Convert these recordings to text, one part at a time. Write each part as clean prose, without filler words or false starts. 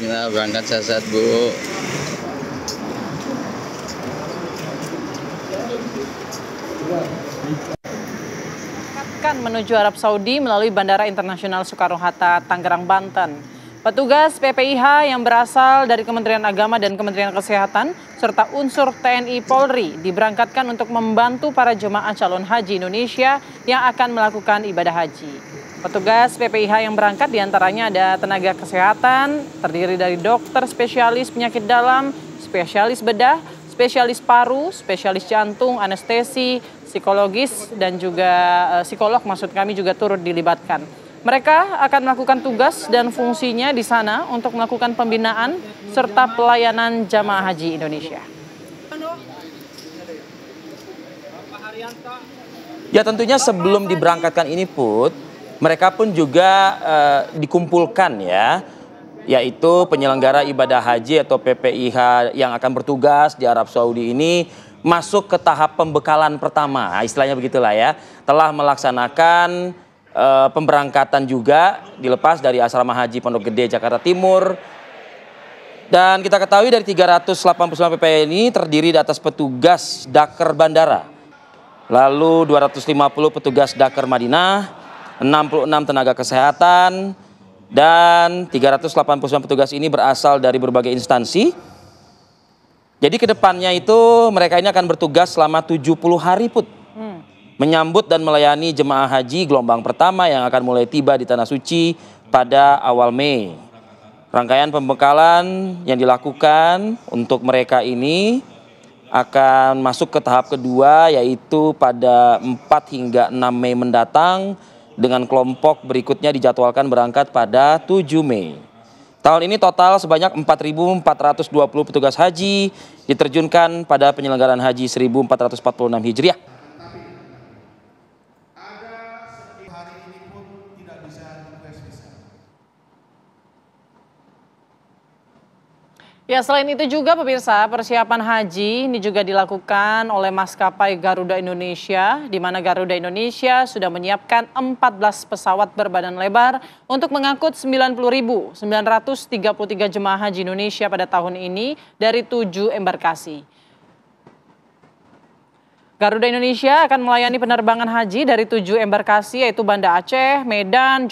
Bismillah, berangkat sehat-sehat Bu. Menuju Arab Saudi melalui Bandara Internasional Soekarno-Hatta, Tangerang, Banten. Petugas PPIH yang berasal dari Kementerian Agama dan Kementerian Kesehatan serta unsur TNI Polri diberangkatkan untuk membantu para jemaah calon haji Indonesia yang akan melakukan ibadah haji. Petugas PPIH yang berangkat diantaranya ada tenaga kesehatan, terdiri dari dokter spesialis penyakit dalam, spesialis bedah, spesialis paru, spesialis jantung, anestesi, psikologis, dan juga psikolog maksud kami juga turut dilibatkan. Mereka akan melakukan tugas dan fungsinya di sana untuk melakukan pembinaan serta pelayanan jamaah haji Indonesia. Ya tentunya sebelum diberangkatkan ini Put, mereka pun juga dikumpulkan ya, yaitu penyelenggara ibadah haji atau PPIH yang akan bertugas di Arab Saudi ini masuk ke tahap pembekalan pertama, istilahnya begitulah ya. Telah melaksanakan pemberangkatan juga dilepas dari asrama haji Pondok Gede, Jakarta Timur. Dan kita ketahui dari 389 PPIH ini terdiri di atas petugas Daker Bandara, lalu 250 petugas Daker Madinah, 66 tenaga kesehatan, dan 389 petugas ini berasal dari berbagai instansi. Jadi ke depannya itu mereka ini akan bertugas selama 70 hari Put. Menyambut dan melayani jemaah haji gelombang pertama yang akan mulai tiba di Tanah Suci pada awal Mei. Rangkaian pembekalan yang dilakukan untuk mereka ini akan masuk ke tahap kedua, yaitu pada 4 hingga 6 Mei mendatang, dengan kelompok berikutnya dijadwalkan berangkat pada 7 Mei. Tahun ini total sebanyak 4.420 petugas haji diterjunkan pada penyelenggaraan haji 1446 Hijriah. Ya, selain itu juga pemirsa, persiapan haji ini juga dilakukan oleh maskapai Garuda Indonesia, di mana Garuda Indonesia sudah menyiapkan 14 pesawat berbadan lebar untuk mengangkut 90.933 jemaah haji Indonesia pada tahun ini dari 7 embarkasi. Garuda Indonesia akan melayani penerbangan haji dari 7 embarkasi, yaitu Banda Aceh, Medan,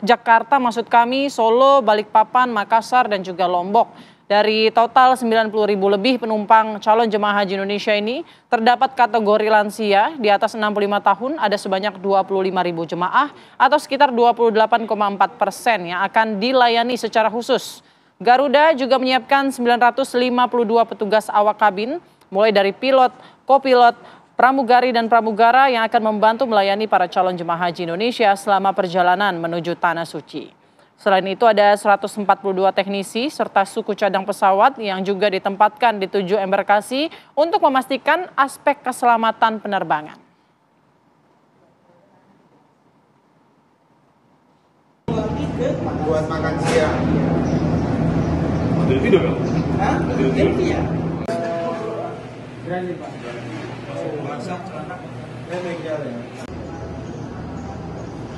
Jakarta maksud kami, Solo, Balikpapan, Makassar, dan juga Lombok. Dari total 90.000 lebih penumpang calon jemaah haji Indonesia ini, terdapat kategori lansia di atas 65 tahun ada sebanyak 25.000 jemaah atau sekitar 28,4% yang akan dilayani secara khusus. Garuda juga menyiapkan 952 petugas awak kabin, mulai dari pilot, kopilot, pramugari dan pramugara yang akan membantu melayani para calon jemaah haji Indonesia selama perjalanan menuju Tanah Suci. Selain itu ada 142 teknisi serta suku cadang pesawat yang juga ditempatkan di 7 embarkasi untuk memastikan aspek keselamatan penerbangan. Buat makan siang. Ada tidur kan? Hah? Iya. Berani Pak. Masak anak.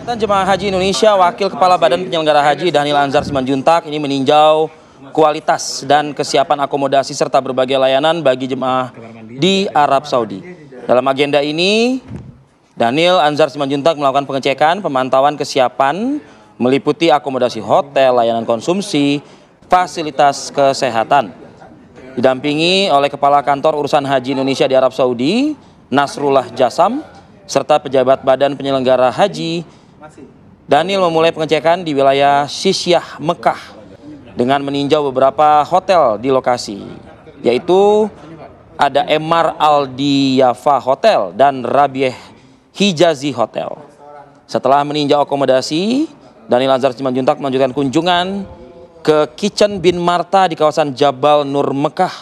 Jemaah Haji Indonesia, Wakil Kepala Badan Penyelenggara Haji Dhanil Anzar Simanjuntak ini meninjau kualitas dan kesiapan akomodasi serta berbagai layanan bagi jemaah di Arab Saudi. Dalam agenda ini, Dhanil Anzar Simanjuntak melakukan pengecekan, pemantauan kesiapan, meliputi akomodasi hotel, layanan konsumsi, fasilitas kesehatan. Didampingi oleh Kepala Kantor Urusan Haji Indonesia di Arab Saudi, Nasrullah Jasam, serta pejabat Badan Penyelenggara Haji. Dhanil memulai pengecekan di wilayah Sisyah, Mekah dengan meninjau beberapa hotel di lokasi, yaitu ada Emar Al-Diyafa Hotel dan Rabieh Hijazi Hotel. Setelah meninjau akomodasi, Dhanil Anzar Simanjuntak melanjutkan kunjungan ke Kitchen bin Marta di kawasan Jabal Nur, Mekah.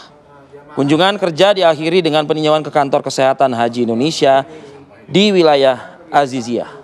Kunjungan kerja diakhiri dengan peninjauan ke kantor kesehatan Haji Indonesia di wilayah Aziziyah.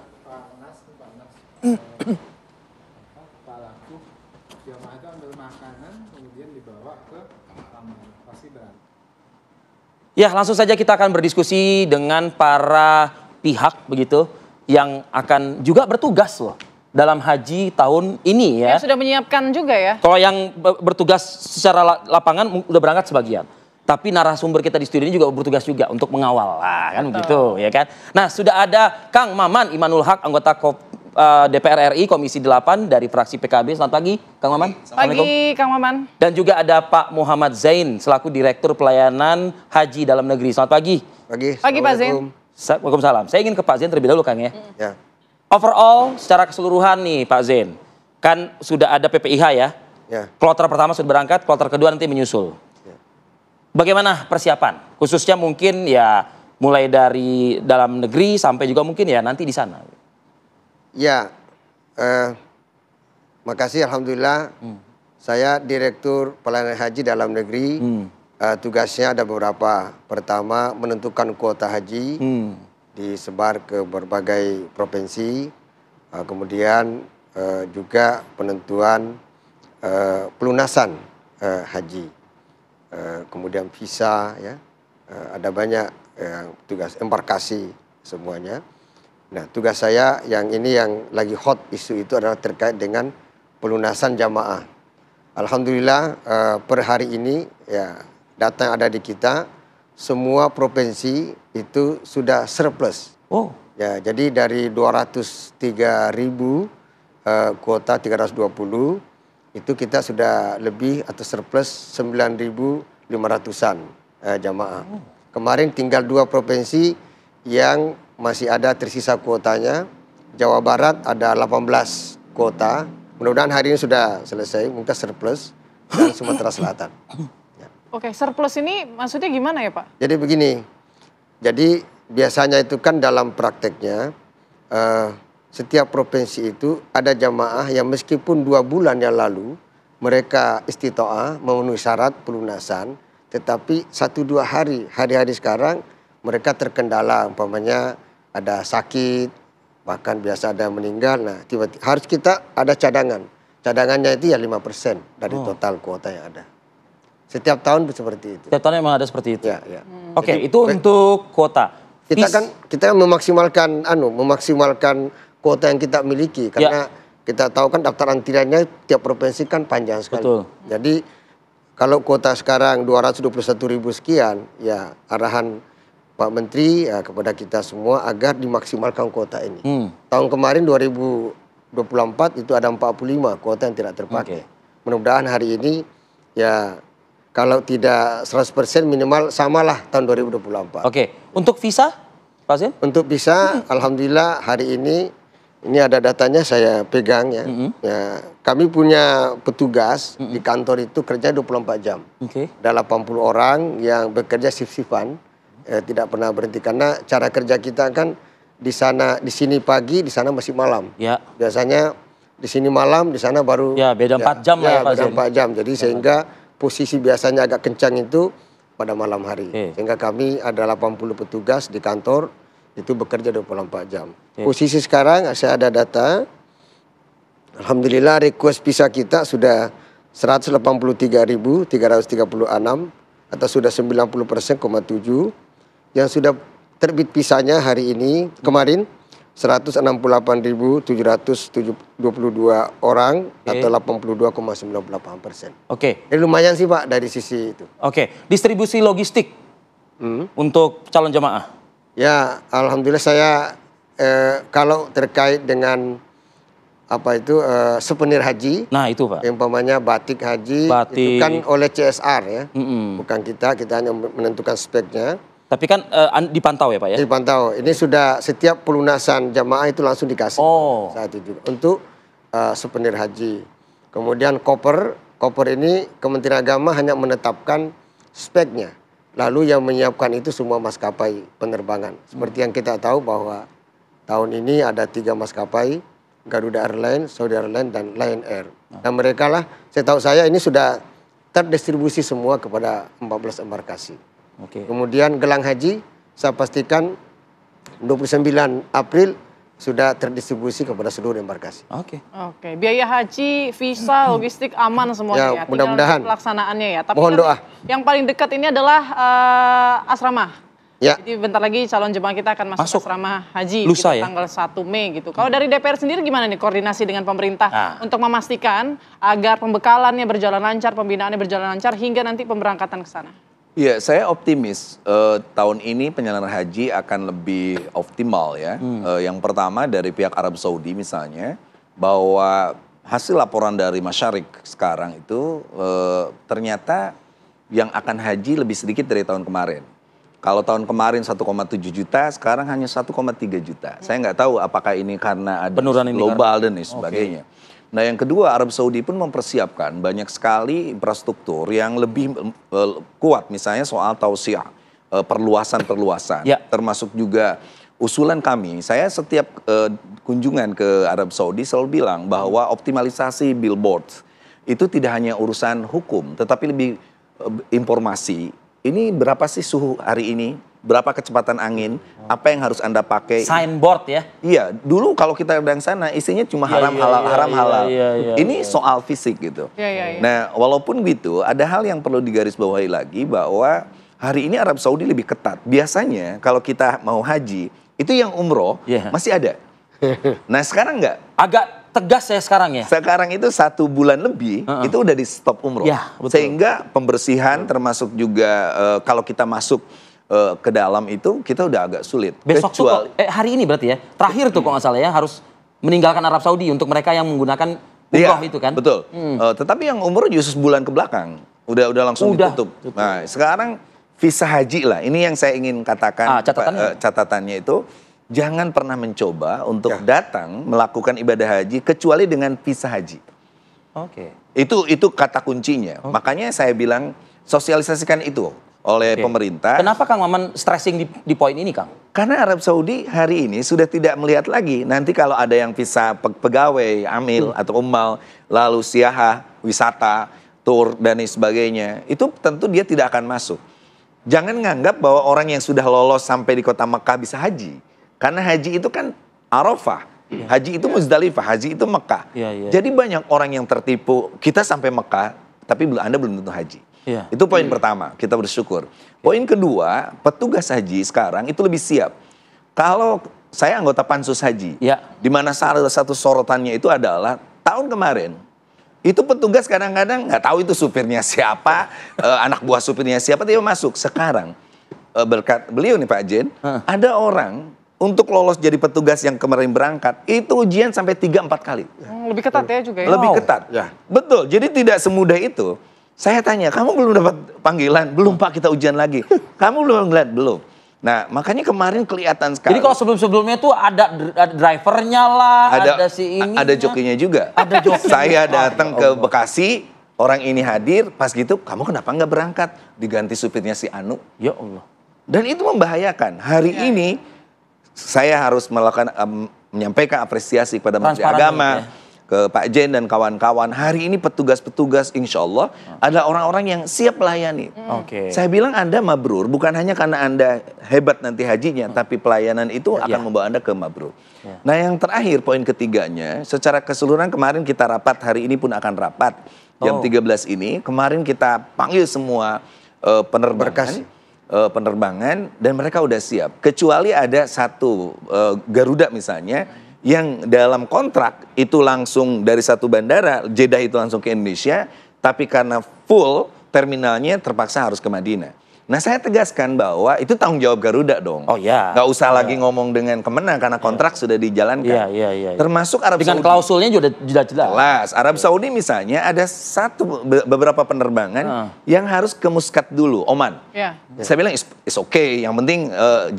Ya, langsung saja kita akan berdiskusi dengan para pihak begitu yang akan juga bertugas loh dalam haji tahun ini ya. Yang sudah menyiapkan juga ya. Kalau yang bertugas secara lapangan udah berangkat sebagian. Tapi narasumber kita di studio ini juga bertugas juga untuk mengawal. Nah, kan begitu ya kan. Nah, sudah ada Kang Maman Imanul Haq, anggota DPR RI Komisi 8 dari fraksi PKB. Selamat pagi, Kang Maman. Pagi, Kang Maman. Dan juga ada Pak Muhammad Zain selaku Direktur Pelayanan Haji Dalam Negeri. Selamat pagi. Pagi Pak Zain. Waalaikumsalam. Saya ingin ke Pak Zain terlebih dahulu, Kang ya. Ya. Overall secara keseluruhan nih Pak Zain, kan sudah ada PPIH ya. Ya. Kloter pertama sudah berangkat, kloter kedua nanti menyusul. Ya. Bagaimana persiapan? Khususnya mungkin ya mulai dari dalam negeri sampai juga mungkin ya nanti di sana. Ya, makasih alhamdulillah. Saya Direktur Pelayanan Haji Dalam Negeri. Tugasnya ada beberapa. Pertama, menentukan kuota haji. Disebar ke berbagai provinsi, kemudian juga penentuan pelunasan haji, kemudian visa, ya, ada banyak tugas embarkasi semuanya. Nah, tugas saya yang ini yang lagi hot isu itu adalah terkait dengan pelunasan jamaah. Alhamdulillah per hari ini ya data yang ada di kita, semua provinsi itu sudah surplus. Oh. Ya, jadi dari 203.000 kuota 320 itu kita sudah lebih atau surplus 9.500-an jamaah. Kemarin tinggal 2 provinsi yang masih ada tersisa kuotanya. Jawa Barat ada 18 kuota. Mudah-mudahan hari ini sudah selesai, mungkin surplus, dan Sumatera Selatan. Oke, surplus ini maksudnya gimana ya Pak? Jadi begini, jadi biasanya itu kan dalam prakteknya setiap provinsi itu ada jamaah yang meskipun 2 bulan yang lalu mereka istitoah memenuhi syarat pelunasan, tetapi 1-2 hari sekarang mereka terkendala, umpamanya ada sakit, bahkan biasa ada yang meninggal. Nah, tiba-tiba harus kita ada cadangan. Cadangannya itu ya 5% dari total kuota yang ada. Setiap tahun seperti itu. Setiap tahun memang ada seperti itu. Ya, ya. Oke, itu untuk kuota. Kita memaksimalkan kuota yang kita miliki karena kita tahu kan daftar antriannya tiap provinsi kan panjang sekali. Betul. Jadi kalau kuota sekarang 221.000 sekian, ya arahan Pak Menteri ya, kepada kita semua agar dimaksimalkan kuota ini. Tahun kemarin 2024 itu ada 45 kuota yang tidak terpakai. Mudah-mudahan hari ini ya kalau tidak 100% minimal samalah tahun 2024. Oke, untuk visa, Pak Zain? Untuk visa, alhamdulillah hari ini ada datanya saya pegang ya. Ya, kami punya petugas di kantor itu kerja 24 jam. Ada 80 orang yang bekerja shift-shiftan, tidak pernah berhenti karena cara kerja kita kan di sini pagi, di sana masih malam. Ya. Biasanya di sini malam, di sana baru. Ya, beda 4 jam lah ya Pak Zain. Beda 4 jam. Jadi sehingga posisi biasanya agak kencang itu pada malam hari. Sehingga kami ada 80 petugas di kantor itu bekerja 24 jam. Posisi sekarang saya ada data. Alhamdulillah request visa kita sudah 183.336 atau sudah 90%,7. Yang sudah terbit visanya hari ini kemarin 168.722 orang atau 82,98%. Oke. Jadi lumayan sih Pak dari sisi itu. Oke, distribusi logistik untuk calon jamaah. Ya, alhamdulillah saya kalau terkait dengan souvenir haji. Nah itu Pak. Umpamanya batik haji itu kan oleh CSR ya, bukan kita hanya menentukan speknya. Tapi kan dipantau ya Pak ya? Dipantau. Ini sudah setiap pelunasan jamaah itu langsung dikasih saat itu juga. Untuk souvenir haji. Kemudian koper ini Kementerian Agama hanya menetapkan speknya. Lalu yang menyiapkan itu semua maskapai penerbangan. Seperti yang kita tahu bahwa tahun ini ada 3 maskapai, Garuda Airlines, Saudi Airlines, dan Lion Air. Dan mereka lah, setahu saya ini sudah terdistribusi semua kepada 14 embarkasi. Kemudian gelang haji, saya pastikan 29 April sudah terdistribusi kepada seluruh embarkasi. Oke, biaya haji, visa, logistik aman semuanya ya. Mudah-mudahan. Pelaksanaannya ya. Tapi mohon doa. Yang paling dekat ini adalah asrama. Ya. Jadi bentar lagi calon jemaah kita akan masuk asrama haji lusa gitu, ya? tanggal 1 Mei gitu. Kalau dari DPR sendiri gimana nih koordinasi dengan pemerintah untuk memastikan agar pembekalannya berjalan lancar, pembinaannya berjalan lancar hingga nanti pemberangkatan ke sana? Ya, saya optimis tahun ini penyelenggaraan haji akan lebih optimal ya. Yang pertama dari pihak Arab Saudi misalnya, bahwa hasil laporan dari Masyarik sekarang itu ternyata yang akan haji lebih sedikit dari tahun kemarin. Kalau tahun kemarin 1,7 juta, sekarang hanya 1,3 juta. Saya nggak tahu apakah ini karena ada penurunan global dan sebagainya. Nah yang kedua, Arab Saudi pun mempersiapkan banyak sekali infrastruktur yang lebih kuat. Misalnya soal tausiah, perluasan-perluasan. Ya. Termasuk juga usulan kami. Saya setiap kunjungan ke Arab Saudi selalu bilang bahwa optimalisasi billboard itu tidak hanya urusan hukum, tetapi lebih informasi. Ini berapa sih suhu hari ini? Berapa kecepatan angin? Apa yang harus Anda pakai? Signboard ya? Iya, dulu kalau kita datang sana isinya cuma haram halal. Ini soal fisik gitu. Nah, walaupun gitu, ada hal yang perlu digarisbawahi lagi bahwa hari ini Arab Saudi lebih ketat. Biasanya kalau kita mau haji, itu yang umroh masih ada. Nah, sekarang enggak. Agak tegas ya sekarang ya? Sekarang itu 1 bulan lebih, itu udah di stop umroh. Ya, betul. Sehingga pembersihan termasuk juga kalau kita masuk ke dalam itu, kita udah agak sulit. Besok tuh, hari ini berarti ya? Terakhir tuh kok nggak salah ya, harus meninggalkan Arab Saudi untuk mereka yang menggunakan umroh itu kan? Betul. Tetapi yang umroh justru sebulan ke belakang, udah langsung ditutup. Nah, sekarang visa haji lah, ini yang saya ingin katakan catatannya itu, jangan pernah mencoba untuk datang melakukan ibadah haji kecuali dengan visa haji. Oke. Itu kata kuncinya. Makanya saya bilang sosialisasikan itu oleh pemerintah. Kenapa Kang Maman stressing di poin ini, Kang? Karena Arab Saudi hari ini sudah tidak melihat lagi. Nanti kalau ada yang visa pegawai, amil atau ummal, lalu siaha, wisata, tur dan sebagainya, itu tentu dia tidak akan masuk. Jangan nganggap bahwa orang yang sudah lolos sampai di kota Mekah bisa haji. Karena haji itu kan Arafah, haji itu Muzdalifah, haji itu Mekah. Jadi banyak orang yang tertipu, kita sampai Mekah, tapi Anda belum tentu haji. Itu poin pertama, kita bersyukur. Poin kedua, petugas haji sekarang itu lebih siap. Kalau saya anggota pansus haji, di mana salah satu sorotannya itu adalah tahun kemarin, itu petugas kadang-kadang nggak tahu itu supirnya siapa, anak buah supirnya siapa, dia masuk. Sekarang, berkat beliau nih Pak Jen, ada orang untuk lolos jadi petugas yang kemarin berangkat, itu ujian sampai 3-4 kali. Lebih ketat ya juga ya? Lebih ketat, betul. Jadi tidak semudah itu. Saya tanya, kamu belum dapat panggilan? Belum Pak, kita ujian lagi. Kamu belum ngeliat? Belum. Nah, makanya kemarin kelihatan sekali. Jadi kalau sebelum-sebelumnya tuh ada drivernya lah, ada si ini. Ada jokinya juga. Ada joki. Saya datang ke Bekasi, orang ini hadir, pas gitu, kamu kenapa nggak berangkat? Diganti supirnya si Anu. Ya Allah. Dan itu membahayakan. Hari ini, saya harus melakukan menyampaikan apresiasi kepada Menteri Agama, ke Pak Jen dan kawan-kawan. Hari ini petugas-petugas insya Allah adalah orang-orang yang siap melayani. Saya bilang Anda mabrur bukan hanya karena Anda hebat nanti hajinya, tapi pelayanan itu akan membawa Anda ke mabrur. Nah yang terakhir poin ketiganya, secara keseluruhan kemarin kita rapat, hari ini pun akan rapat. Jam 13 ini, kemarin kita panggil semua penerbangan dan mereka udah siap. Kecuali ada satu Garuda misalnya yang dalam kontrak itu langsung dari satu bandara Jeddah itu langsung ke Indonesia, tapi karena full terminalnya terpaksa harus ke Madinah. Nah saya tegaskan bahwa itu tanggung jawab Garuda dong. Nggak usah lagi ngomong dengan Kemenang karena kontrak sudah dijalankan. Termasuk Arab Saudi. Dengan klausulnya juga jelas. Jelas. Arab Saudi misalnya ada beberapa penerbangan yang harus ke Muscat dulu, Oman. Saya bilang it's okay. Yang penting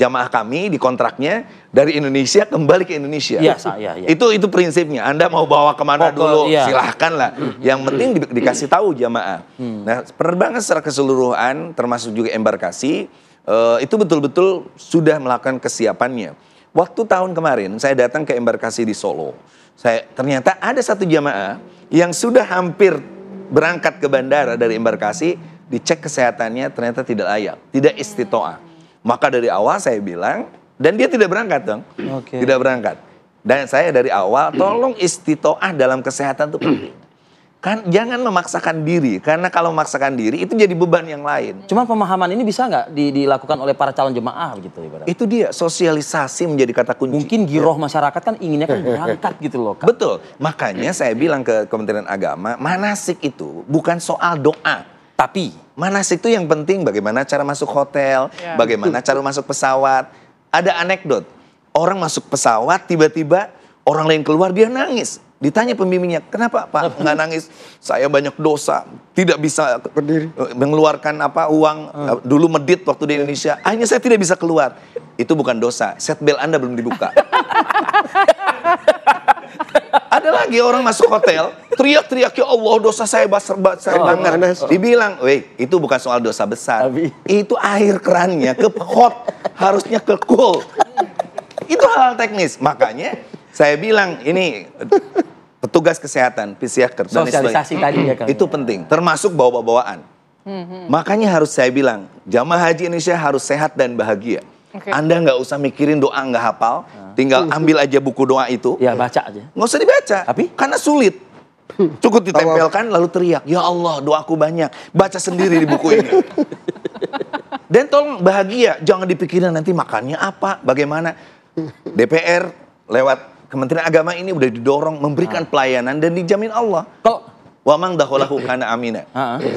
jamaah kami di kontraknya dari Indonesia kembali ke Indonesia. Itu prinsipnya. Anda mau bawa kemana dulu silahkan lah. Yang penting dikasih tahu jamaah. Nah penerbangan secara keseluruhan termasuk juga embarkasi itu betul-betul sudah melakukan kesiapannya. Waktu tahun kemarin saya datang ke embarkasi di Solo. Ternyata ada satu jamaah yang sudah hampir berangkat ke bandara dari embarkasi, dicek kesehatannya ternyata tidak layak, tidak istitoah. Maka dari awal saya bilang, dan dia tidak berangkat dong, tidak berangkat. Dan saya dari awal tolong istitoah dalam kesehatan itu penting. Kan jangan memaksakan diri, karena kalau memaksakan diri itu jadi beban yang lain. Cuman pemahaman ini bisa nggak dilakukan oleh para calon jemaah gitu ibaratnya? Itu dia, sosialisasi menjadi kata kunci. Mungkin giroh masyarakat kan inginnya kan berangkat gitu loh, Kang. Betul, makanya saya bilang ke Kementerian Agama, manasik itu bukan soal doa. Tapi Manasik itu yang penting bagaimana cara masuk hotel, Ya. bagaimana cara masuk pesawat. Ada anekdot, orang masuk pesawat tiba-tiba orang lain keluar dia nangis. Ditanya pembimbingnya, kenapa Pak nggak nangis? Saya banyak dosa, tidak bisa Berdiri. mengeluarkan uang. Dulu medit waktu di Indonesia, akhirnya saya tidak bisa keluar. Itu bukan dosa, seatbelt Anda belum dibuka. Ada lagi orang masuk hotel, teriak-teriak, ya Allah dosa saya besar banget. Dibilang, weh itu bukan soal dosa besar. Itu air kerannya ke hot, harusnya ke cool. Itu hal teknis. Makanya saya bilang ini petugas kesehatan, psikiater dan sosialisasi sebagainya, tadi ya Kang. itu penting, termasuk bawa-bawaan. Makanya harus saya bilang, jamaah haji Indonesia harus sehat dan bahagia. Oke. Anda nggak usah mikirin doa nggak hafal, tinggal ambil aja buku doa itu, Ya baca aja. nggak usah dibaca, Tapi? karena sulit. Cukup ditempelkan lalu teriak, ya Allah doaku banyak, baca sendiri di buku ini. Dan tolong bahagia, jangan dipikirin nanti makannya apa, bagaimana. DPR lewat Kementerian Agama ini udah didorong memberikan pelayanan dan dijamin Allah. Kalau Wa mang dakhalahu kana amina.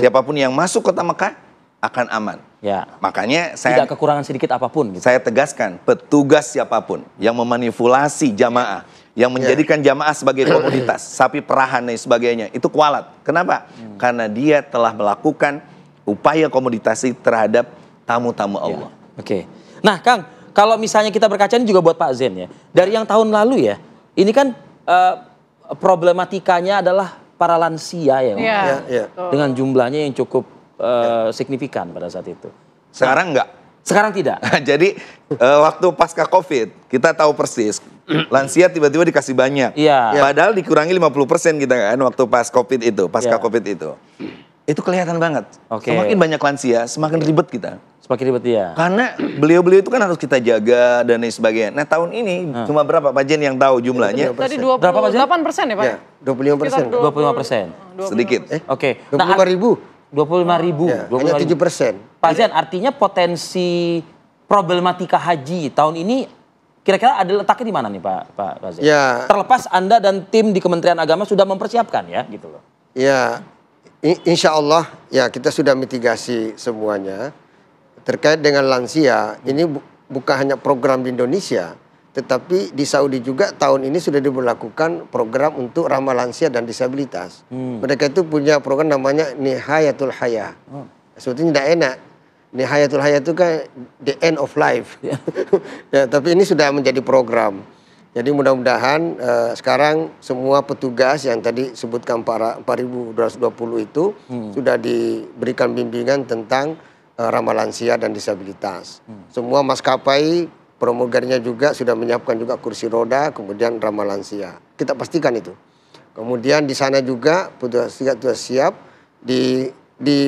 Siapapun yang masuk kota Mekah akan aman. ya Makanya tidak kekurangan sedikit apapun gitu. saya tegaskan, petugas siapapun yang memanipulasi jamaah, yang menjadikan jamaah sebagai komoditas, sapi perahan dan sebagainya, itu kualat. Kenapa? Karena dia telah melakukan upaya komoditasi terhadap tamu-tamu Allah. Oke. Nah, Kang, kalau misalnya kita berkaca ini juga buat Pak Zen ya. Dari yang tahun lalu ya, ini kan problematikanya adalah para lansia ya, Bang. Iya. Ya. Dengan jumlahnya yang cukup signifikan pada saat itu. Sekarang enggak. Sekarang tidak. Jadi waktu pasca COVID, kita tahu persis, lansia tiba-tiba dikasih banyak. Iya. Padahal dikurangi 50% kita kan waktu pas COVID itu, pasca Iya. COVID itu. Itu kelihatan banget. Oke. Semakin banyak lansia, semakin ribet kita. Semakin ribet ya. Karena beliau-beliau itu kan harus kita jaga dan lain sebagainya. Nah tahun ini cuma berapa Pak Jen yang tahu jumlahnya? Tadi Berapa, Pak Jen? 28% ya Pak? Ya, 25%. 25%. Sedikit. Oke. 25.000. 25.000. Ya, hanya 7%. Pak Zen, artinya potensi problematika haji tahun ini kira-kira ada letaknya di mana nih Pak Zen? Ya. Terlepas Anda dan tim di Kementerian Agama sudah mempersiapkan ya gitu loh. Ya, insya Allah ya kita sudah mitigasi semuanya. Terkait dengan lansia, ini bukan hanya program di Indonesia, tetapi di Saudi juga tahun ini sudah diberlakukan program untuk ramah lansia dan disabilitas. Mereka itu punya program namanya Nihayatul Haya. Sebetulnya tidak enak. Nihayatul Haya itu kan the end of life. Ya, tapi ini sudah menjadi program. Jadi mudah-mudahan sekarang semua petugas yang tadi sebutkan 4.220 itu sudah diberikan bimbingan tentang ramah lansia dan disabilitas. Semua maskapai pramugarinya juga sudah menyiapkan juga kursi roda, kemudian ramah lansia. Kita pastikan itu. Kemudian di sana juga petugas siap di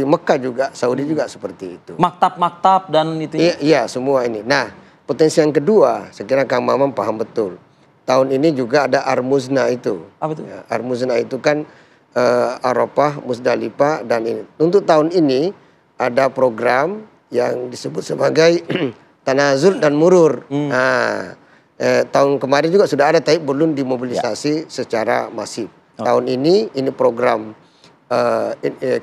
Mekah juga, Saudi juga seperti itu. Maktab-maktab dan itu. Iya, semua ini. Nah, potensi yang kedua, saya kira Kang Maman paham betul. Tahun ini juga ada Armuzna itu. Apa itu? Ya, Armuzna itu kan Arafah, Musdalifah dan ini. Untuk tahun ini ada program yang disebut sebagai tanazul dan murur. Nah, tahun kemarin juga sudah ada, tapi belum dimobilisasi secara masif. Tahun ini program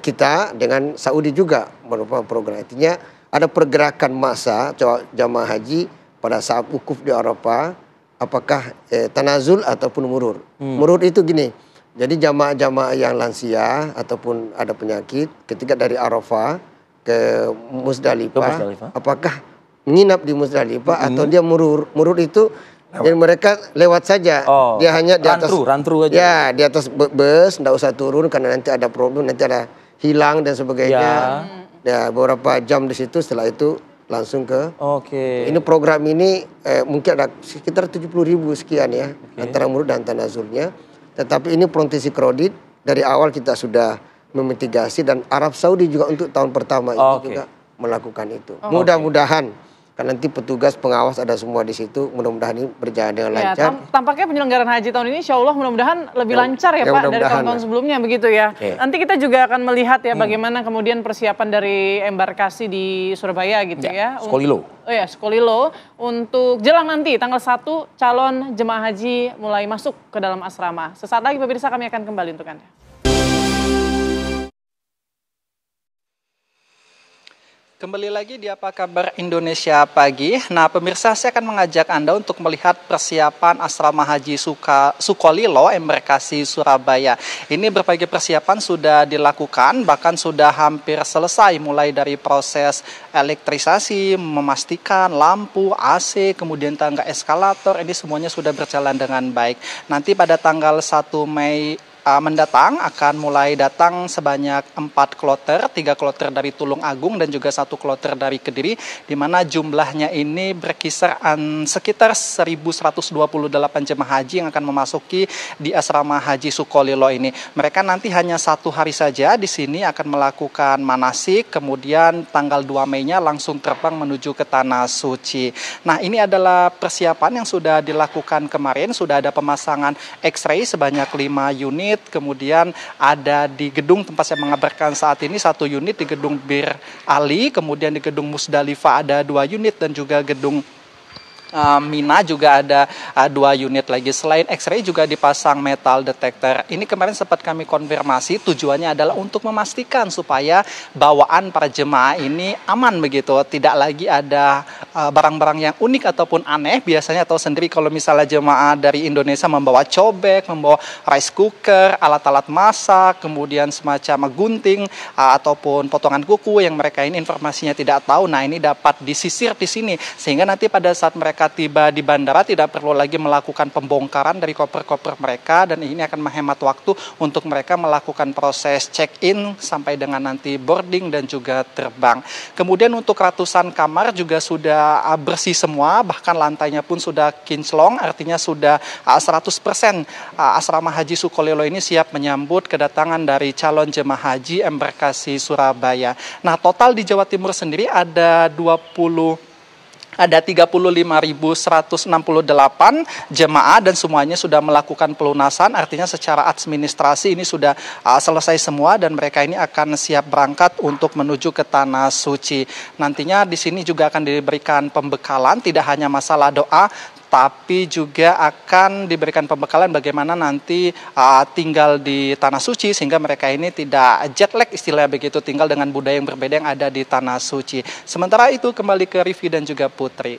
kita dengan Saudi juga merupakan program. Artinya ada pergerakan massa jamaah haji pada saat wukuf di Arafah, apakah tanazul ataupun murur. Murur itu gini, jadi jamaah-jamaah yang lansia ataupun ada penyakit ketika dari Arafah ke Musdalifah, apakah menginap di Musdalifah atau dia murur. Murur itu jadi mereka lewat saja. Dia hanya di atas rantru aja. Ya, di atas bus, enggak usah turun karena nanti ada problem, nanti ada hilang dan sebagainya. Ya, beberapa jam di situ, setelah itu langsung ke. Oke. Ini program ini mungkin ada sekitar 70.000 sekian ya, antara murur dan tanazulnya. Tetapi ini potensi kredit dari awal kita sudah memitigasi, dan Arab Saudi juga untuk tahun pertama ini juga melakukan itu. Mudah-mudahan Karena nanti petugas pengawas ada semua di situ. Mudah-mudahan ini berjalan dengan lancar. Tampaknya penyelenggaraan haji tahun ini insya Allah mudah-mudahan lebih lancar ya Pak dari tahun-tahun sebelumnya begitu ya. Nanti kita juga akan melihat ya bagaimana kemudian persiapan dari embarkasi di Surabaya gitu ya. Sukolilo. Oh ya, Sukolilo untuk jelang nanti tanggal 1 calon jemaah haji mulai masuk ke dalam asrama. Sesaat lagi pemirsa kami akan kembali untuk Anda. Kembali lagi di Apa Kabar Indonesia Pagi. Nah pemirsa, saya akan mengajak Anda untuk melihat persiapan asrama haji Sukolilo embarkasi Surabaya. Ini berbagai persiapan sudah dilakukan, bahkan sudah hampir selesai mulai dari proses elektrisasi, memastikan lampu, AC, kemudian tangga eskalator, ini semuanya sudah berjalan dengan baik. Nanti pada tanggal 1 Mei mendatang akan mulai datang sebanyak 4 kloter, 3 kloter dari Tulung Agung dan juga 1 kloter dari Kediri, di mana jumlahnya ini berkisar sekitar 1.128 jemaah haji yang akan memasuki di asrama haji Sukolilo ini. Mereka nanti hanya 1 hari saja di sini akan melakukan manasik, kemudian tanggal 2 Mei-nya langsung terbang menuju ke Tanah Suci. Nah ini adalah persiapan yang sudah dilakukan kemarin, sudah ada pemasangan X-ray sebanyak 5 unit. Kemudian ada di gedung tempat saya mengabarkan saat ini 1 unit di gedung Bir Ali, kemudian di gedung Musdalifah ada 2 unit dan juga gedung Mina juga ada 2 unit lagi. Selain X-ray juga dipasang metal detector. Ini kemarin sempat kami konfirmasi, tujuannya adalah untuk memastikan supaya bawaan para jemaah ini aman begitu. Tidak lagi ada barang-barang yang unik ataupun aneh. Biasanya tahu sendiri kalau misalnya jemaah dari Indonesia membawa cobek, membawa rice cooker, alat-alat masak, kemudian semacam gunting ataupun potongan kuku yang mereka ini informasinya tidak tahu. Nah ini dapat disisir di sini sehingga nanti pada saat mereka tiba di bandara tidak perlu lagi melakukan pembongkaran dari koper-koper mereka, dan ini akan menghemat waktu untuk mereka melakukan proses check-in sampai dengan nanti boarding dan juga terbang. Kemudian untuk ratusan kamar juga sudah bersih semua, bahkan lantainya pun sudah kinclong, artinya sudah 100% asrama haji Sukolilo ini siap menyambut kedatangan dari calon jemaah haji embarkasi Surabaya. Nah total di Jawa Timur sendiri ada 35.168 jemaah dan semuanya sudah melakukan pelunasan, artinya secara administrasi ini sudah selesai semua dan mereka ini akan siap berangkat untuk menuju ke Tanah Suci. Nantinya di sini juga akan diberikan pembekalan, tidak hanya masalah doa, tapi juga akan diberikan pembekalan bagaimana nanti tinggal di Tanah Suci sehingga mereka ini tidak jet lag istilahnya begitu, tinggal dengan budaya yang berbeda yang ada di Tanah Suci. Sementara itu kembali ke Rivi dan juga Putri.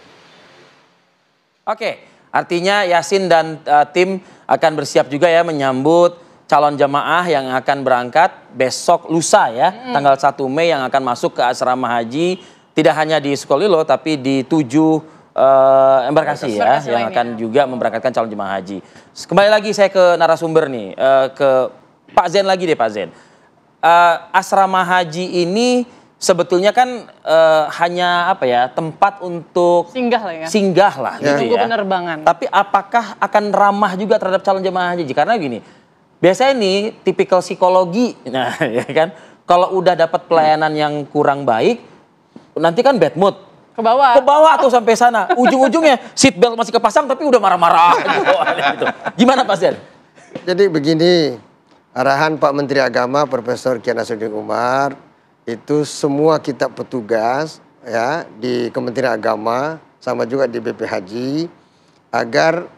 Oke, artinya Yasin dan tim akan bersiap juga ya menyambut calon jamaah yang akan berangkat besok lusa ya, tanggal 1 Mei yang akan masuk ke asrama haji tidak hanya di Sukolilo tapi di 7 embarkasi ya yang akan juga memberangkatkan calon jemaah haji. Kembali lagi saya ke narasumber nih, ke Pak Zen lagi deh Pak Zen. Asrama haji ini sebetulnya kan hanya apa ya, tempat untuk singgah lah gitu ya. Penerbangan. Tapi apakah akan ramah juga terhadap calon jemaah haji? Karena gini, biasanya ini tipikal psikologi, nah ya kan, kalau udah dapat pelayanan yang kurang baik, nanti kan bad mood. Ke bawah tuh sampai sana. Ujung-ujungnya seat belt masih kepasang tapi udah marah-marah gitu. Gimana Pak Zen? Jadi begini, arahan Pak Menteri Agama Profesor Kiai Nasruddin Umar itu semua kita petugas ya di Kementerian Agama sama juga di BP Haji agar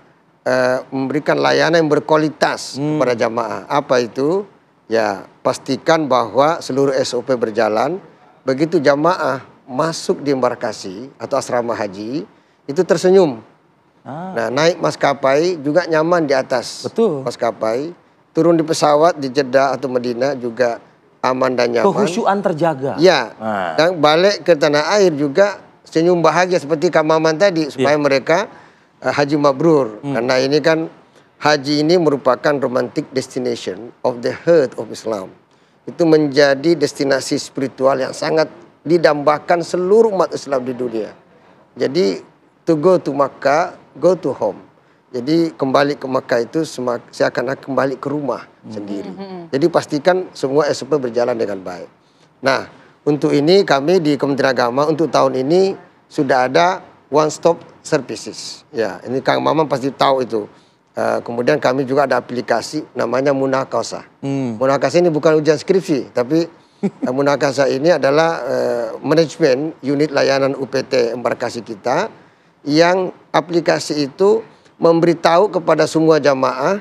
memberikan layanan yang berkualitas kepada jamaah. Apa itu? Ya, pastikan bahwa seluruh SOP berjalan. Begitu jamaah masuk di embarkasi atau asrama haji itu tersenyum. Nah, naik maskapai juga nyaman di atas maskapai, turun di pesawat di Jeddah atau Madinah juga aman dan nyaman. Kehusyuan terjaga. Ya, dan balik ke tanah air juga senyum bahagia seperti Kak Maman tadi supaya mereka haji mabrur. Karena ini kan haji ini merupakan romantic destination of the heart of Islam. Itu menjadi destinasi spiritual yang sangat didambakan seluruh umat Islam di dunia. Jadi to go to Makkah, go to home. Jadi kembali ke Makkah itu seakan-akan kembali ke rumah sendiri. Jadi pastikan semua SOP berjalan dengan baik. Nah, untuk ini kami di Kementerian Agama untuk tahun ini sudah ada one stop services. Ya, ini Kang Maman pasti tahu itu. Kemudian kami juga ada aplikasi namanya Munakasa. Munakasa ini bukan ujian skripsi, tapi Munakasa ini adalah manajemen unit layanan UPT embarkasi kita, yang aplikasi itu memberitahu kepada semua jamaah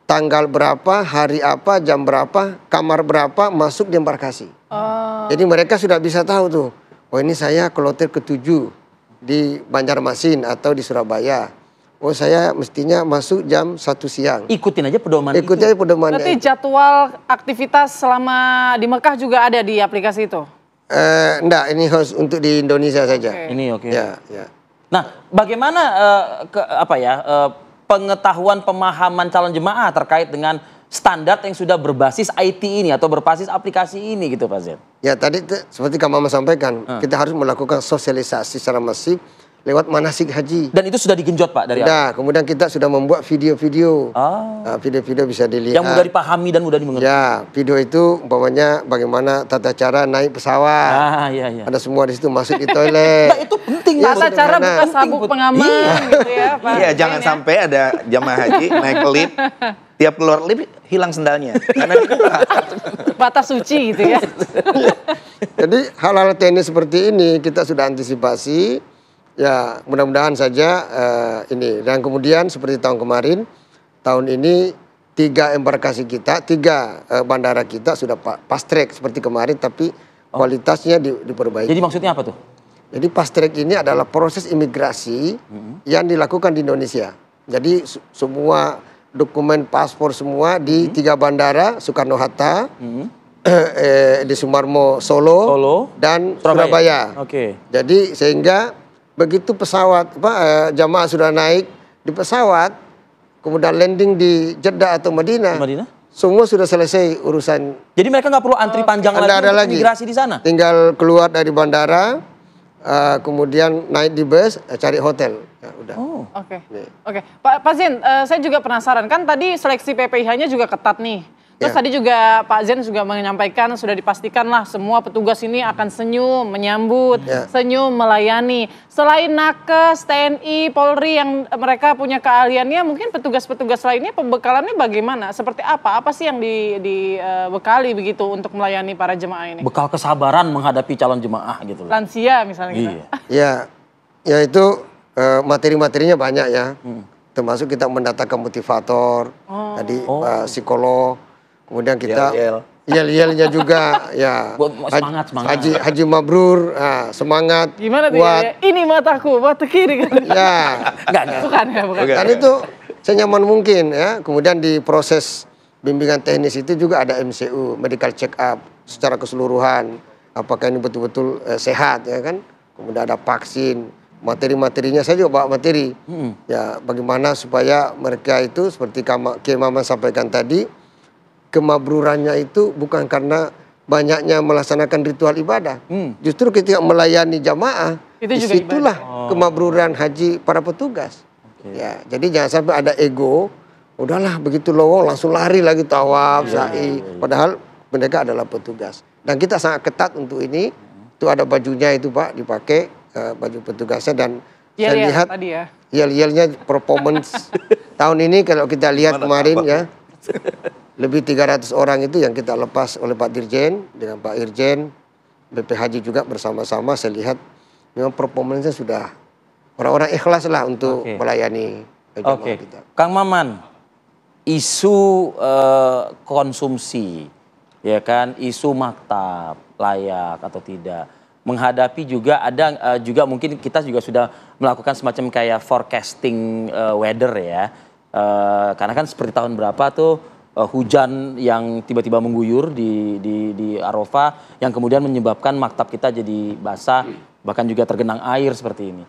tanggal berapa, hari apa, jam berapa, kamar berapa masuk di embarkasi. Jadi mereka sudah bisa tahu tuh, oh ini saya kloter ke-7 di Banjarmasin atau di Surabaya. Oh saya mestinya masuk jam 1 siang. Ikutin aja pedoman Ikutin aja pedomannya. Berarti jadwal aktivitas selama di Mekah juga ada di aplikasi itu? Enggak, ini harus untuk di Indonesia saja. Ini oke. Ya, ya. Nah, bagaimana pengetahuan pemahaman calon jemaah terkait dengan standar yang sudah berbasis IT ini atau berbasis aplikasi ini gitu Pak Zen? Ya tadi seperti Kak Mama sampaikan, kita harus melakukan sosialisasi secara masif lewat manasik haji. Dan itu sudah digenjot Pak dari Nah, kemudian kita sudah membuat video-video. Video-video bisa dilihat. yang mudah dipahami dan mudah dimengerti. Ya, video itu umpamanya bagaimana tata cara naik pesawat. Iya. Ada semua di situ, masuk di toilet. Nah, itu penting. Tata cara buka sabuk pengaman gitu ya Pak. Iya, jangan sampai ada jamaah haji naik lift, tiap keluar lift hilang sendalnya. Karena Batas suci gitu ya. Jadi hal-hal teknis seperti ini kita sudah antisipasi. Ya, mudah-mudahan saja ini. Dan kemudian seperti tahun kemarin, tahun ini 3 embarkasi kita, 3 bandara kita sudah fast track seperti kemarin, tapi kualitasnya diperbaiki. Jadi maksudnya apa tuh? Jadi fast track ini adalah proses imigrasi yang dilakukan di Indonesia. Jadi semua dokumen paspor semua di 3 bandara, Soekarno-Hatta, di Sumarmo, Solo, dan Surabaya. Oke. Jadi sehingga begitu pesawat jamaah sudah naik di pesawat, kemudian landing di Jeddah atau Madinah, semua sudah selesai urusan. Jadi mereka nggak perlu antri panjang lagi untuk imigrasi di sana? Tinggal keluar dari bandara, kemudian naik di bus, cari hotel. Ya, udah. Oke. Pak Zen, saya juga penasaran, kan tadi seleksi PPIH-nya juga ketat nih. Terus tadi juga Pak Zen juga menyampaikan sudah dipastikan lah semua petugas ini akan senyum menyambut, senyum melayani. Selain nakes, TNI, Polri yang mereka punya keahliannya, mungkin petugas-petugas lainnya pembekalannya bagaimana? Seperti apa? Apa sih yang dibekali begitu untuk melayani para jemaah ini? Bekal kesabaran menghadapi calon jemaah gitu. Lansia misalnya gitu. Ya itu materi-materinya banyak ya. Termasuk kita mendatangkan motivator, tadi psikolog. Kemudian kita yel-yelnya juga ya. Semangat. Haji mabrur, semangat. Gimana tuh ya? Ini mataku, mata kiri kan. Ya. Bukan. Kan itu senyaman mungkin ya. Kemudian di proses bimbingan teknis itu juga ada MCU, medical check up secara keseluruhan. Apakah ini betul-betul sehat ya kan? Kemudian ada vaksin, materi-materinya saya juga bawa materi. Ya, bagaimana supaya mereka itu seperti Kiai Maman sampaikan tadi, kemabrurannya itu bukan karena banyaknya melaksanakan ritual ibadah. Justru ketika melayani jamaah, disitulah kemabruran haji para petugas. Ya, jadi jangan sampai ada ego, udahlah begitu lowong langsung lari lagi tawaf, sa'i. Padahal mereka adalah petugas. Dan kita sangat ketat untuk ini. Itu ada bajunya itu Pak, dipakai baju petugasnya, dan saya lihat yel-yelnya performance tahun ini kalau kita lihat kemarin ya. Lebih 300 orang itu yang kita lepas oleh Pak Dirjen dengan Pak Irjen, BP Haji juga bersama-sama. Saya lihat memang performanya sudah orang-orang ikhlas lah untuk melayani jemaah kita. Kang Maman, isu konsumsi, ya kan, isu maktab layak atau tidak, menghadapi juga ada juga mungkin kita juga sudah melakukan semacam kayak forecasting weather ya, karena kan seperti tahun berapa tuh. Hujan yang tiba-tiba mengguyur di Arafah yang kemudian menyebabkan maktab kita jadi basah, bahkan juga tergenang air seperti ini.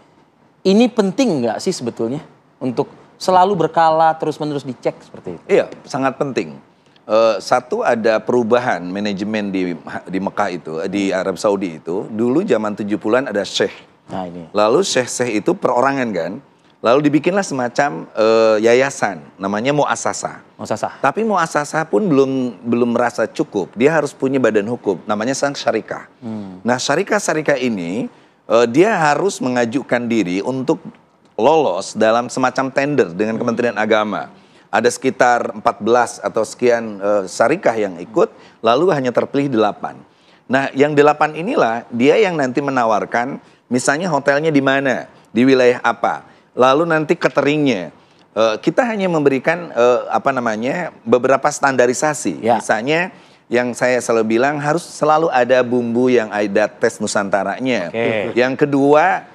Ini penting nggak sih sebetulnya untuk selalu berkala terus-menerus dicek seperti itu? Iya, sangat penting. Satu, ada perubahan manajemen di Mekah itu, di Arab Saudi itu. Dulu zaman 70-an ada syekh. Nah, ini. Lalu syekh itu perorangan kan. Lalu dibikinlah semacam yayasan, namanya muassasah. Tapi muassasah pun belum merasa cukup. Dia harus punya badan hukum, namanya sang syarikah. Nah, syarikah-syarikah ini dia harus mengajukan diri untuk lolos dalam semacam tender dengan Kementerian Agama. Ada sekitar 14 atau sekian syarikah yang ikut, lalu hanya terpilih 8. Nah, yang 8 inilah dia yang nanti menawarkan, misalnya hotelnya di mana, di wilayah apa, lalu nanti cateringnya. Kita hanya memberikan beberapa standarisasi. Misalnya yang saya selalu bilang harus selalu ada bumbu yang ada tes Nusantaranya. Yang kedua,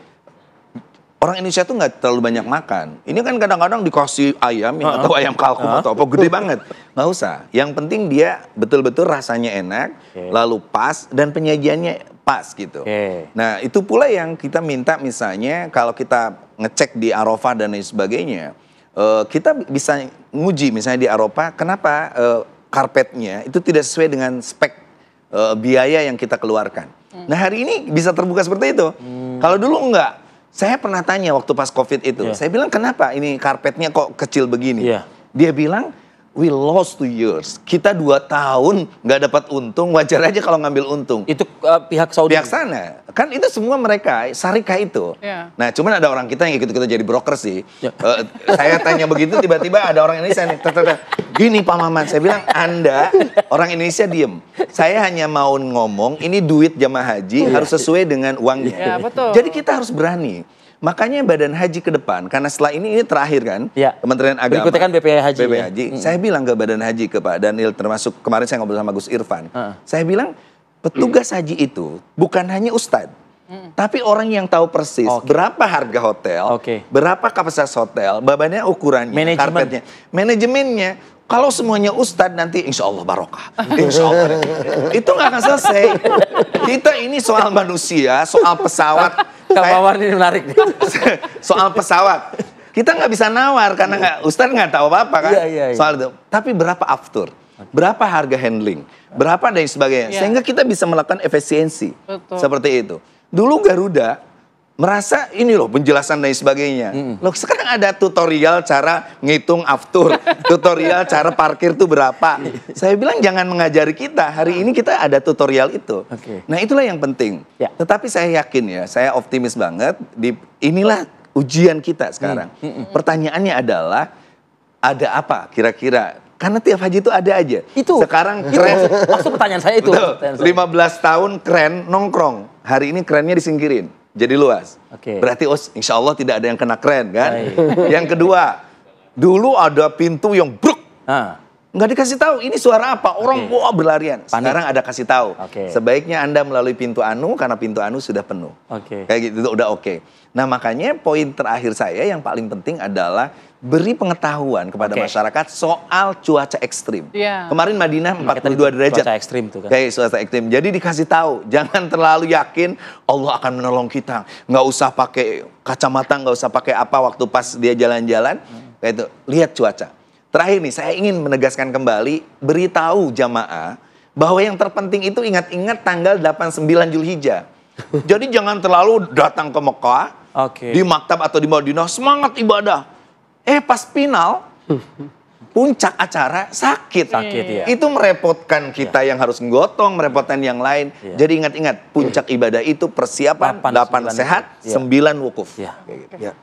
orang Indonesia tuh nggak terlalu banyak makan. Ini kan kadang-kadang dikasih ayam atau ayam kalkun atau apa gede banget. Nggak usah. Yang penting dia betul-betul rasanya enak, lalu pas dan penyajiannya pas gitu. Nah itu pula yang kita minta misalnya kalau kita ngecek di Arafah dan lain sebagainya, kita bisa nguji misalnya di Arafah kenapa karpetnya itu tidak sesuai dengan spek biaya yang kita keluarkan. Nah hari ini bisa terbuka seperti itu. Kalau dulu enggak. Saya pernah tanya waktu pas COVID itu, saya bilang kenapa ini karpetnya kok kecil begini? Dia bilang, we lost 2 years. Kita 2 tahun nggak dapat untung, wajar aja kalau ngambil untung. Itu pihak Saudi? Pihak sana. Kan itu semua mereka, syarikah itu. Nah cuman ada orang kita yang ikut-ikut jadi broker sih. Saya tanya begitu, tiba-tiba ada orang Indonesia nih, gini Pak Maman, saya bilang Anda orang Indonesia diem. Saya hanya mau ngomong ini duit jamaah haji harus sesuai dengan uangnya. Jadi kita harus berani. Makanya Badan Haji ke depan, karena setelah ini terakhir kan, Kementerian Agama. Berikutnya kan BPH Haji. BPH Haji. Saya bilang ke Badan Haji, ke Pak Daniel, termasuk kemarin saya ngobrol sama Gus Irfan. Saya bilang petugas haji itu bukan hanya ustadz. Tapi orang yang tahu persis berapa harga hotel, berapa kapasitas hotel, bebannya, ukurannya, karpetnya, manajemennya. Kalau semuanya ustadz nanti insya Allah barokah. Insya Allah. Itu nggak akan selesai. Kita ini soal manusia, soal pesawat. Kang Maman ini menarik nih. Soal pesawat. Kita nggak bisa nawar karena ustadz nggak tahu apa-apa kan. Soal itu. Tapi berapa aftur? Berapa harga handling? Berapa dan sebagainya. Sehingga kita bisa melakukan efisiensi. Seperti itu. Dulu Garuda merasa ini loh penjelasan dan sebagainya. Loh sekarang ada tutorial cara ngitung aftur, tutorial cara parkir tuh berapa. Saya bilang jangan mengajari kita, hari ini kita ada tutorial itu. Nah itulah yang penting. Tetapi saya yakin ya, saya optimis banget, inilah ujian kita sekarang. Pertanyaannya adalah, ada apa kira-kira? Karena tiap haji itu ada aja. Sekarang keren. Maksud pertanyaan saya itu. Betul, 15 tahun keren nongkrong, hari ini kerennya disingkirin. Jadi luas. Berarti insya Allah tidak ada yang kena keren kan. Yang kedua, dulu ada pintu yang bruk. Nggak dikasih tahu ini suara apa. Orang wah berlarian. Sekarang ada kasih tahu. Sebaiknya Anda melalui pintu anu karena pintu anu sudah penuh. Kayak gitu itu udah oke. Nah makanya poin terakhir saya yang paling penting adalah beri pengetahuan kepada masyarakat soal cuaca ekstrim. Kemarin Madinah 42 derajat. Cuaca ekstrim tuh kan. Kayak cuaca ekstrim. Jadi dikasih tahu, jangan terlalu yakin Allah akan menolong kita. Nggak usah pakai kacamata, nggak usah pakai apa waktu pas dia jalan-jalan. Kayak itu, lihat cuaca. Terakhir nih, saya ingin menegaskan kembali, beritahu jamaah bahwa yang terpenting itu ingat-ingat tanggal 8-9 Zulhijjah. Jadi jangan terlalu datang ke Mekah, di maktab atau di Madinah, semangat ibadah. Pas final, puncak acara sakit. Itu merepotkan kita yang harus menggotong, merepotkan yang lain. Jadi ingat-ingat, puncak ibadah itu persiapan 8 sehat, 9 wukuf.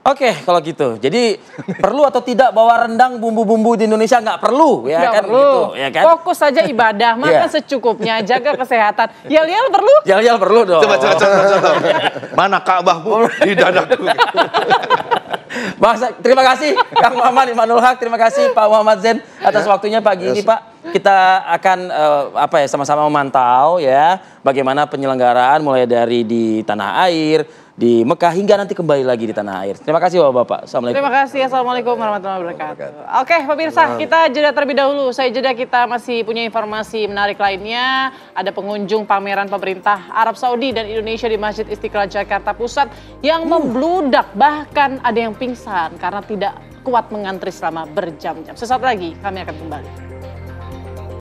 Oke, kalau gitu. Jadi perlu atau tidak bawa rendang bumbu-bumbu di Indonesia? Nggak perlu. Nggak perlu. Gitu, ya kan? Fokus saja ibadah, makan secukupnya, jaga kesehatan. Yel-yel perlu? Yel-yel perlu dong. Coba. Mana Ka'bah Bu? Di dadaku. Bang, terima kasih Kang Maman Imanul Haq, terima kasih Pak Muhammad Zain atas waktunya pagi ini Pak. Kita akan sama-sama memantau ya bagaimana penyelenggaraan mulai dari di tanah air, di Mekah hingga nanti kembali lagi di tanah air. Terima kasih Bapak-Bapak. Assalamualaikum. Terima kasih. Assalamualaikum warahmatullahi wabarakatuh. Oke pemirsa, kita jeda terlebih dahulu. Saya jeda, kita masih punya informasi menarik lainnya. Ada pengunjung pameran pemerintah Arab Saudi dan Indonesia di Masjid Istiqlal Jakarta Pusat yang membludak. Bahkan ada yang pingsan karena tidak kuat mengantri selama berjam-jam. Sesaat lagi kami akan kembali.